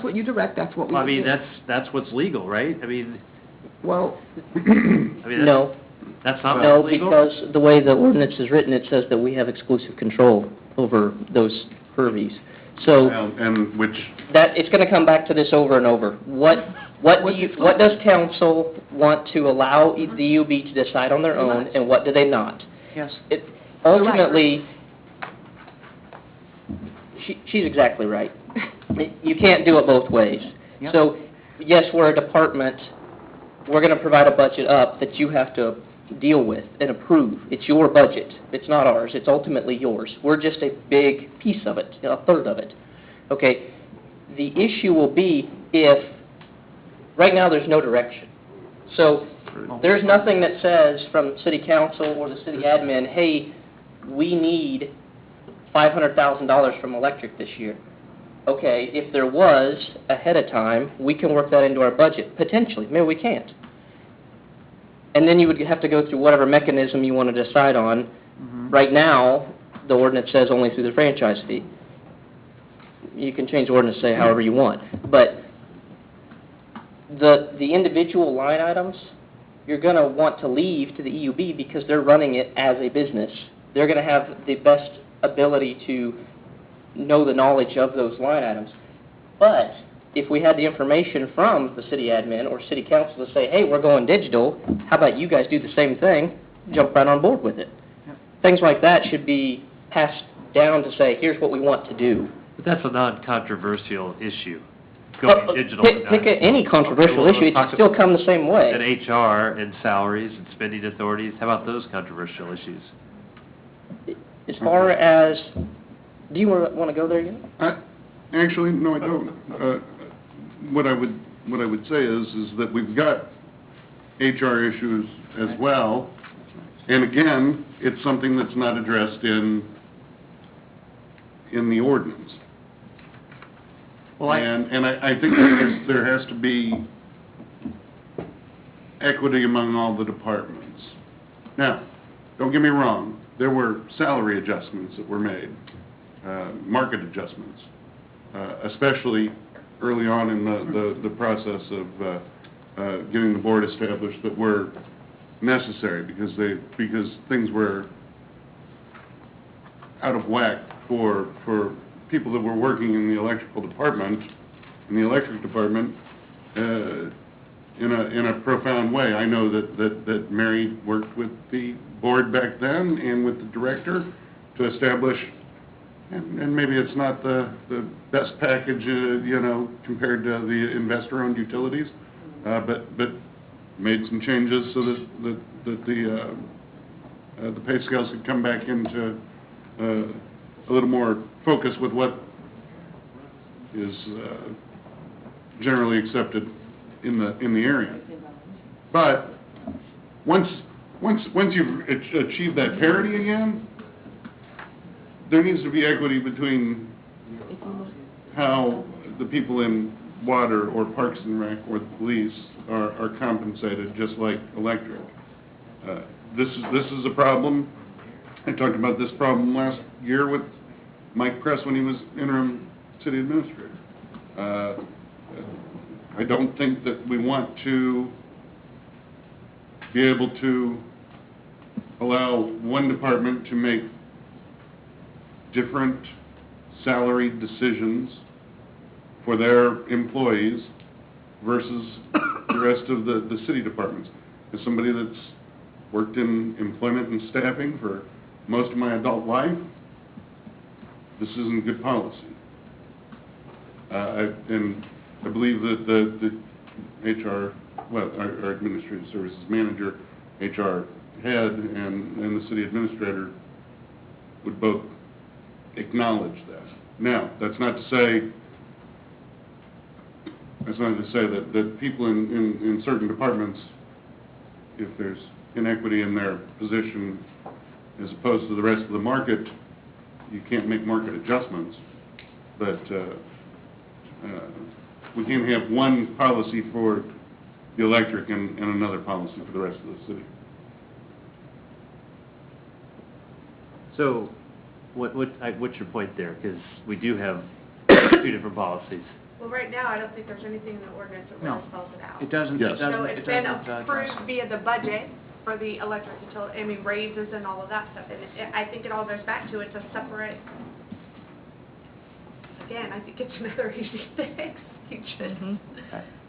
what you direct, that's what we Well, I would mean, do. that's what's legal, right? I mean, Well, No. that's not No, what's legal? because the way the ordinance is written, it says that we have exclusive control over those purveys. So And which, that, it's gonna come back to this over and over. What does council want to allow the UB to decide on their own, and what do they not? yes. Ultimately, she's exactly right. You can't do it both ways. Yep. So, yes, we're a department, we're gonna provide a budget up that you have to deal with and approve. It's your budget. It's not ours. It's ultimately yours. We're just a big piece of it, a third of it. Okay? The issue will be if, right now, there's no direction. So, there's nothing that says from city council or the city admin, hey, we need $500,000 from electric this year. Okay, if there was ahead of time, we can work that into our budget, potentially. Maybe we can't. And then you would have to go through whatever mechanism you want to decide on. Mhm. Right now, the ordinance says only through the franchise fee. You can change the ordinance to say however you want. But the individual line items, you're going to want to leave to the EUB because they're running it as a business. They're going to have the best ability to know the knowledge of those line items. But if we had the information from the city admin or city council to say, hey, we're going digital, how about you guys do the same thing, jump right on board with it. Yep. Things like that should be passed down to say, here's what we want to do. But that's a non-controversial issue, going digital. Pick any controversial Okay, well, issue, it talk should still come the same way. And HR and salaries and spending authorities, how about those controversial issues? As far as, do you want to go there yet? actually, no, I don't. What I would say is that we've got HR issues as well, and again, it's something that's not addressed in the ordinance. Well, And I think that there has to be equity among all the departments. Now, don't get me wrong, there were salary adjustments that were made, market adjustments, especially early on in the process of getting the board established, that were necessary because things were out of whack for people that were working in the electrical department, in the electric department, in a profound way. I know that Mary worked with the board back then and with the director to establish, and maybe it's not the best package, compared to the investor-owned utilities, but made some changes so that the pay scales could come back into a little more focus with what is generally accepted in the area. But once you've achieved that parity again, there needs to be equity between how the people in water or Parks and Rec or the police are compensated, just like electric. This is a problem. I talked about this problem last year with Mike Press when he was interim city administrator. I don't think that we want to be able to allow one department to make different salaried decisions for their employees versus the rest of the city departments. As somebody that's worked in employment and staffing for most of my adult life, this isn't good policy. And I believe that the HR, our administrative services manager, HR head, and the city administrator would both acknowledge that. Now, that's not to say that people in certain departments, if there's inequity in their position as opposed to the rest of the market, you can't make market adjustments. But we can't have one policy for the electric and another policy for the rest of the city. So, what's your point there? Because we do have two different policies. Well, right now, I don't think there's anything in the ordinance that No. really spells it out. It doesn't, Yes. it doesn't, So it it's been doesn't address approved it. via the budget for the electric utility, I mean, raises and all of that stuff. And I think it all goes back to it's a separate, again, I think it's another easy fix. You just,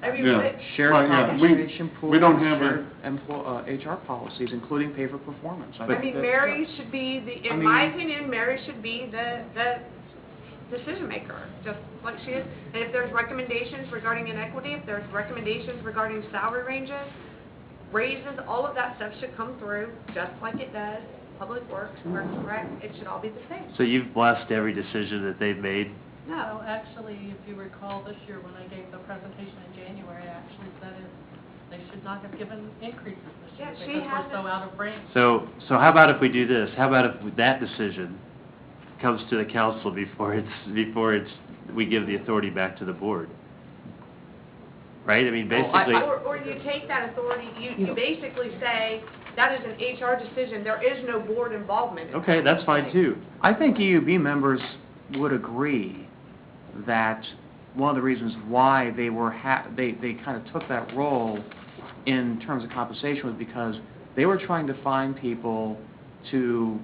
I mean, Yeah. but- Shared Well, yeah, compensation pool. we don't have shared HR policies, including pay for performance. I think mean, that- Mary should be the, I in my mean- opinion, Mary should be the decision maker, just like she is. And if there's recommendations regarding inequity, if there's recommendations regarding salary ranges, raises, all of that stuff should come through, just like it does Public Works, Parks and Rec, it should all be the same. So you've blessed every decision that they've made? No, No, actually, if you recall this year when I gave the presentation in January, I actually said they should not have given increases this year Yeah, she because we're hasn't- so out of range. So how about if we do this? How about if that decision comes to the council before we give the authority back to the board? Right? I mean, basically, or you take that authority, you basically say, that is an HR decision, there is no board involvement. okay, that's fine too. I think EUB members would agree that one of the reasons why they were they kind of took that role in terms of compensation was because they were trying to find people to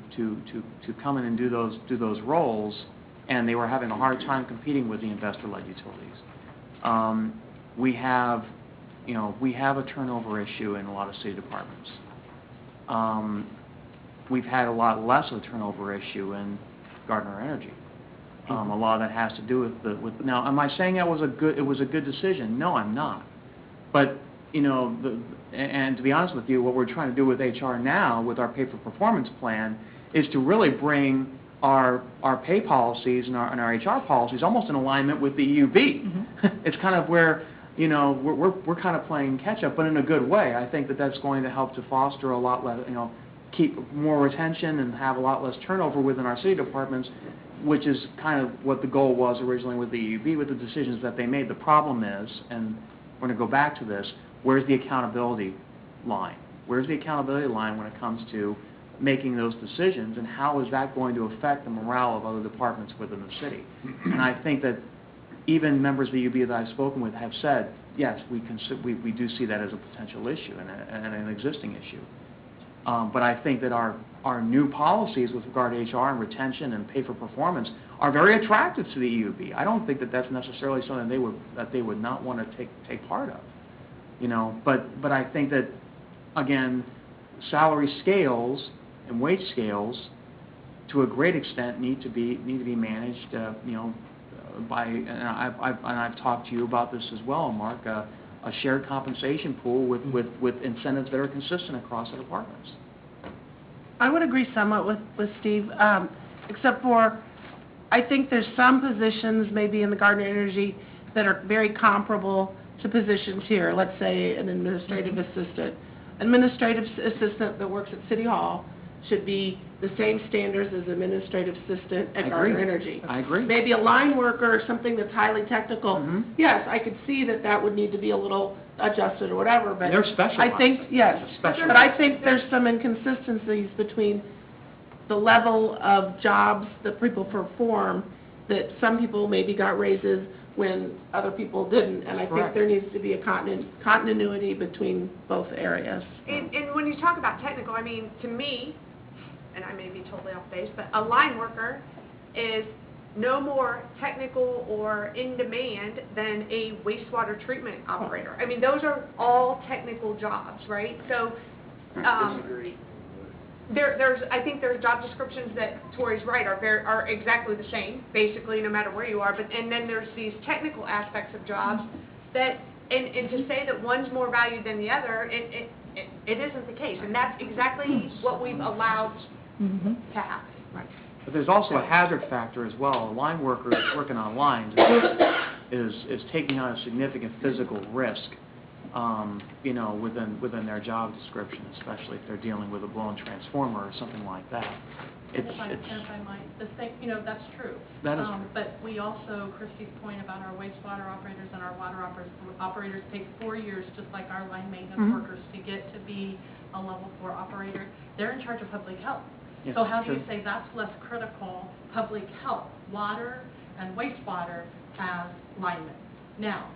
come in and do those roles, and they were having a hard time competing with the investor-led utilities. We have a turnover issue in a lot of city departments. We've had a lot less of a turnover issue in Gardner Energy. A lot of that has to do with now. Am I saying it was a good decision? No, I'm not. But and to be honest with you, what we're trying to do with HR now, with our pay for performance plan, is to really bring our pay policies and our HR policies almost in alignment with the EUB. It's kind of where we're kind of playing catch up, but in a good way. I think that's going to help to foster a lot less, keep more retention and have a lot less turnover within our city departments, which is kind of what the goal was originally with the EUB, with the decisions that they made. The problem is, and we're going to go back to this, where's the accountability line? Where's the accountability line when it comes to making those decisions, and how is that going to affect the morale of other departments within the city? And I think that even members of the EUB that I've spoken with have said, yes, we do see that as a potential issue and an existing issue. But I think that our new policies with regard to HR and retention and pay for performance are very attractive to the EUB. I don't think that that's necessarily something they would not want to take part of. But I think that, again, salary scales and wage scales, to a great extent, need to be managed. By, and I've talked to you about this as well, Mark. A shared compensation pool with incentives that are consistent across the departments. I would agree somewhat with Steve, except for I think there's some positions maybe in the Gardner Energy that are very comparable to positions here. Let's say an administrative assistant. Administrative assistant that works at City Hall should be the same standards as administrative assistant at Gardner Energy. I agree. Maybe a line worker or something that's highly technical. Yes, I could see that would need to be a little adjusted or whatever, but They're specialized. I think, yes, Specialized. but I think there's some inconsistencies between the level of jobs that people perform, that some people maybe got raises when other people didn't, and I think Correct. there needs to be a continuity between both areas. And when you talk about technical, I mean, to me, and I may be totally off base, but a line worker is no more technical or in demand than a wastewater treatment operator. I mean, those are all technical jobs, right? So, I think there's job descriptions that Tori's right are exactly the same, basically, no matter where you are. And then there's these technical aspects of jobs that, and to say that one's more valued than the other, it isn't the case. And that's exactly what we've allowed to happen. Right. But there's also a hazard factor as well. A line worker that's working on lines is taking on a significant physical risk, within their job description, especially if they're dealing with a blown transformer or something like that. And if I might, the thing, that's true. That is But we also, Christie's point about our wastewater operators and our water operators take 4 years, just like our line maintenance workers, to get to be a level 4 operator. They're in charge of public health. Yes, So how do true. you say that's less critical, public health, water and wastewater as linemen? Now,